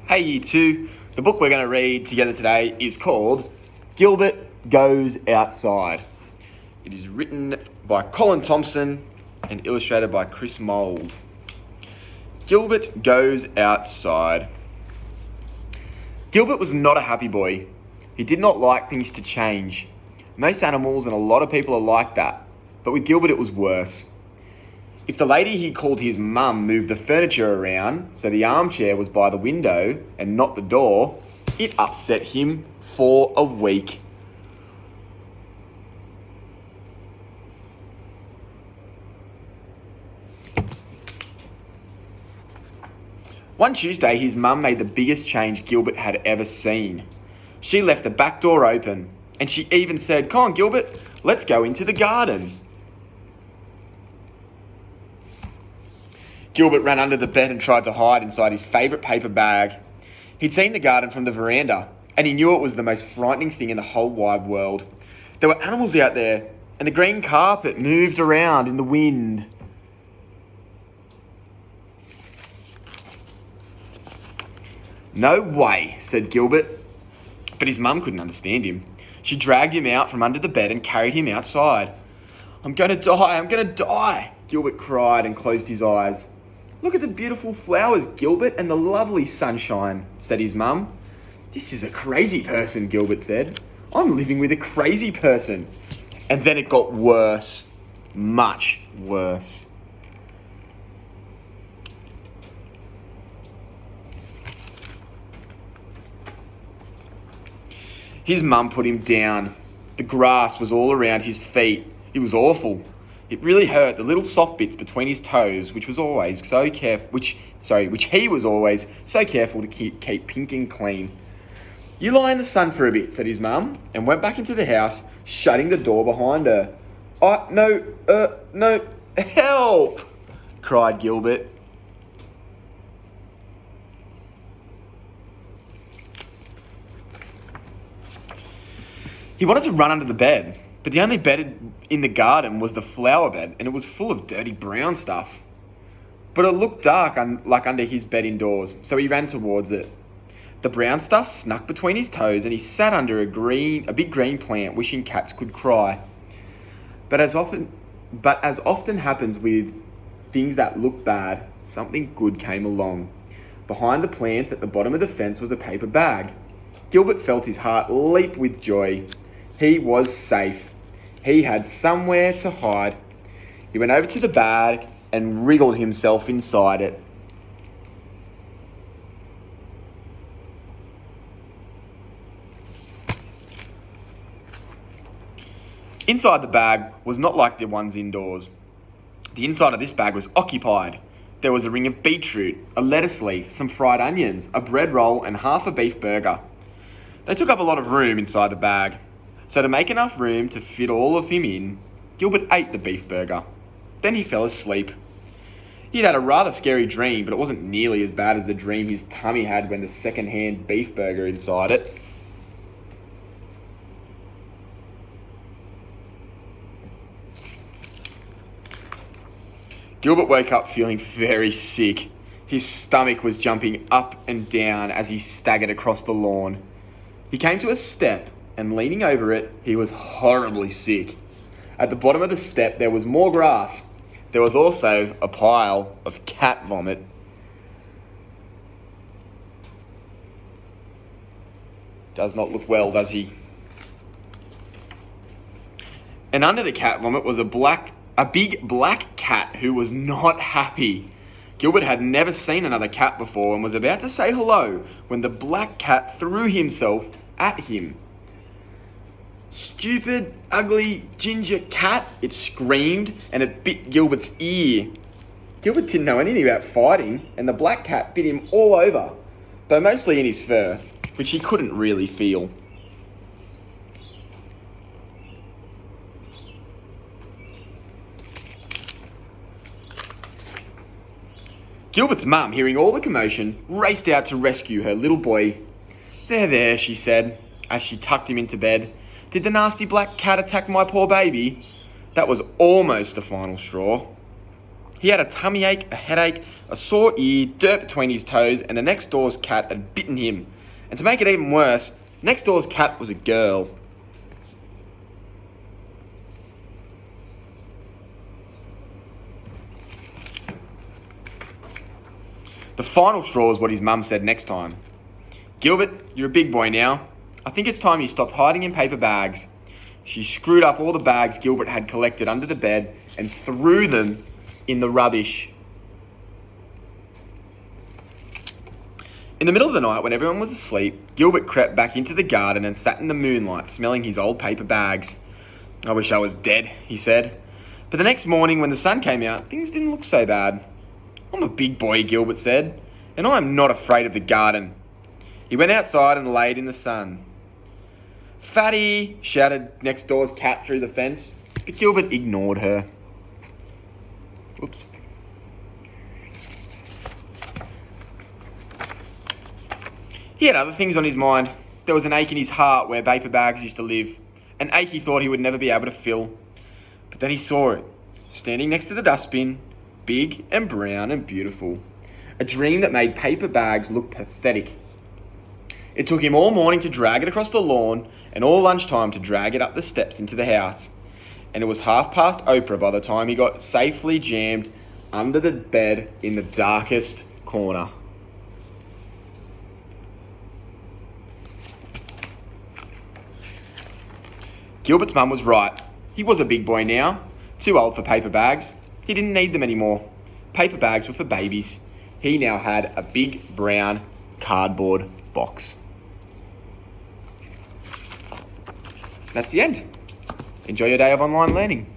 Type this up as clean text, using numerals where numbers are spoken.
Hey, you two. The book we're going to read together today is called Gilbert Goes Outside. It is written by Colin Thompson and illustrated by Chris Mould. Gilbert Goes Outside. Gilbert was not a happy boy. He did not like things to change. Most animals and a lot of people are like that, but with Gilbert it was worse. If the lady he called his mum moved the furniture around so the armchair was by the window and not the door, it upset him for a week. One Tuesday, his mum made the biggest change Gilbert had ever seen. She left the back door open, and she even said, "Come on, Gilbert, let's go into the garden." Gilbert ran under the bed and tried to hide inside his favourite paper bag. He'd seen the garden from the veranda, and he knew it was the most frightening thing in the whole wide world. There were animals out there, and the green carpet moved around in the wind. "No way," said Gilbert. But his mum couldn't understand him. She dragged him out from under the bed and carried him outside. I'm going to die, Gilbert cried and closed his eyes. "Look at the beautiful flowers, Gilbert, and the lovely sunshine," said his mum. "This is a crazy person," Gilbert said. "I'm living with a crazy person." And then it got worse, much worse. His mum put him down. The grass was all around his feet. It was awful. It really hurt the little soft bits between his toes, which he was always so careful to keep pink and clean. "You lie in the sun for a bit," said his mum, and went back into the house, shutting the door behind her. No, help!" cried Gilbert. He wanted to run under the bed, but the only bed in the garden was the flower bed, and it was full of dirty brown stuff. But it looked dark like under his bed indoors, so he ran towards it. The brown stuff snuck between his toes, and he sat under a big green plant, wishing cats could cry. But as often happens with things that look bad, something good came along. Behind the plants at the bottom of the fence was a paper bag. Gilbert felt his heart leap with joy. He was safe. He had somewhere to hide. He went over to the bag and wriggled himself inside it. Inside the bag was not like the ones indoors. The inside of this bag was occupied. There was a ring of beetroot, a lettuce leaf, some fried onions, a bread roll, and half a beef burger. They took up a lot of room inside the bag. So to make enough room to fit all of him in, Gilbert ate the beef burger. Then he fell asleep. He'd had a rather scary dream, but it wasn't nearly as bad as the dream his tummy had when the second-hand beef burger inside it. Gilbert woke up feeling very sick. His stomach was jumping up and down as he staggered across the lawn. He came to a step, and leaning over it, he was horribly sick. At the bottom of the step, there was more grass. There was also a pile of cat vomit. Does not look well, does he? And under the cat vomit was a big black cat who was not happy. Gilbert had never seen another cat before and was about to say hello when the black cat threw himself at him. "Stupid, ugly, ginger cat," it screamed, and it bit Gilbert's ear. Gilbert didn't know anything about fighting, and the black cat bit him all over, though mostly in his fur, which he couldn't really feel. Gilbert's mum, hearing all the commotion, raced out to rescue her little boy. There, she said, as she tucked him into bed. "Did the nasty black cat attack my poor baby?" That was almost the final straw. He had a tummy ache, a headache, a sore ear, dirt between his toes, and the next door's cat had bitten him. And to make it even worse, next door's cat was a girl. The final straw is what his mum said next time. Gilbert, you're a big boy now. I think it's time you stopped hiding in paper bags. She screwed up all the bags Gilbert had collected under the bed and threw them in the rubbish. In the middle of the night, when everyone was asleep, Gilbert crept back into the garden and sat in the moonlight, smelling his old paper bags. I wish I was dead, he said. But the next morning, when the sun came out, things didn't look so bad. I'm a big boy, Gilbert said, and I'm not afraid of the garden. He went outside and laid in the sun. Fatty, shouted next door's cat through the fence, but Gilbert ignored her. Oops. He had other things on his mind. There was an ache in his heart where paper bags used to live, an ache he thought he would never be able to fill. But then he saw it, standing next to the dustbin, big and brown and beautiful. A dream that made paper bags look pathetic. It took him all morning to drag it across the lawn and all lunchtime to drag it up the steps into the house. And it was 1:30 Oprah by the time he got safely jammed under the bed in the darkest corner. Gilbert's mum was right. He was a big boy now, too old for paper bags. He didn't need them anymore. Paper bags were for babies. He now had a big brown cardboard box. That's the end. Enjoy your day of online learning.